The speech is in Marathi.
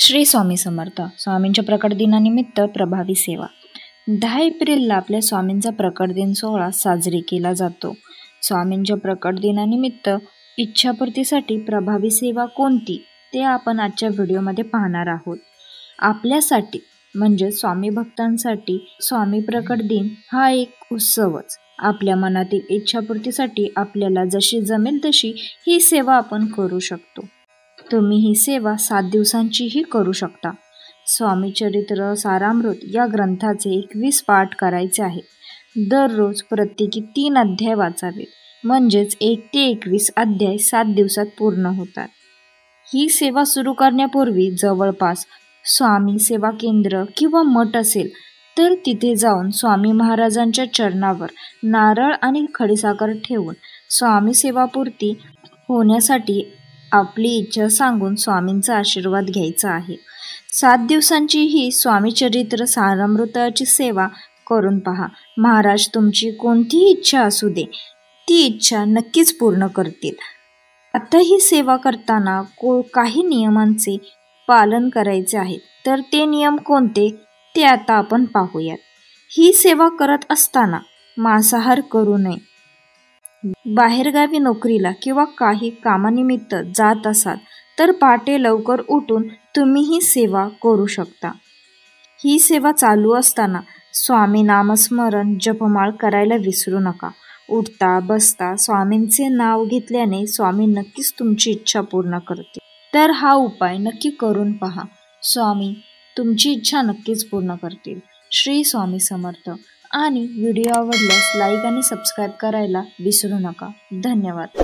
श्री स्वामी समर्थ. स्वामींच्या प्रकट दिनानिमित्त प्रभावी सेवा. 10 एप्रिलला आपल्या स्वामींचा प्रकट दिन सोहळा साजरी केला जातो. स्वामींच्या प्रकट दिनानिमित्त इच्छापूर्तीसाठी प्रभावी सेवा कोणती ते आपण आजच्या व्हिडिओमध्ये पाहणार आहोत. आपल्यासाठी म्हणजे स्वामी भक्तांसाठी स्वामी प्रकट दिन हा एक उत्सवच. आपल्या मनातील इच्छापूर्तीसाठी आपल्याला जशी जमेल तशी ही सेवा आपण करू शकतो. तुम्ही ही सेवा 7 दिवसांचीही करू शकता. स्वामी चरित्र सारामृत या ग्रंथाचे 21 पाठ करायचे आहेत. दररोज प्रत्येकी 3 अध्याय वाचावेत. म्हणजेच 1 ते 21 अध्याय 7 दिवसात पूर्ण होतात. ही सेवा सुरू करण्यापूर्वी जवळपास स्वामी सेवा केंद्र किंवा मठ असेल तर तिथे जाऊन स्वामी महाराजांच्या चरणावर नारळ आणि खडीसाखर ठेवून स्वामी सेवापूर्ती होण्यासाठी आपली इच्छा सांगून स्वामींचा आशीर्वाद घ्यायचा आहे. 7 दिवसांची ही स्वामी चरित्र सारामृताची सेवा करून पहा. महाराज तुमची कोणतीही इच्छा असू दे ती इच्छा नक्कीच पूर्ण करतील. आता ही सेवा करताना काही नियमांचे पालन करायचे आहे. तर ते नियम कोणते ते आता आपण पाहूयात. ही सेवा करत असताना मांसाहार करू नये. बाहेरगावी नोकरीला किंवा काही कामानिमित्त जात असाल तर पहाटे लवकर उठून तुम्ही ही सेवा करू शकता. ही सेवा चालू असताना स्वामी नामस्मरण जपमाळ करायला विसरू नका. उठता बसता स्वामींचे नाव घेतल्याने स्वामी नक्कीच तुमची इच्छा पूर्ण करतील. तर हा उपाय नक्की करून पहा. स्वामी तुमची इच्छा नक्कीच पूर्ण करतील. श्री स्वामी समर्थ. आणि व्हिडिओ आवडल्यास लाईक आणि सबस्क्राईब करायला विसरू नका. धन्यवाद.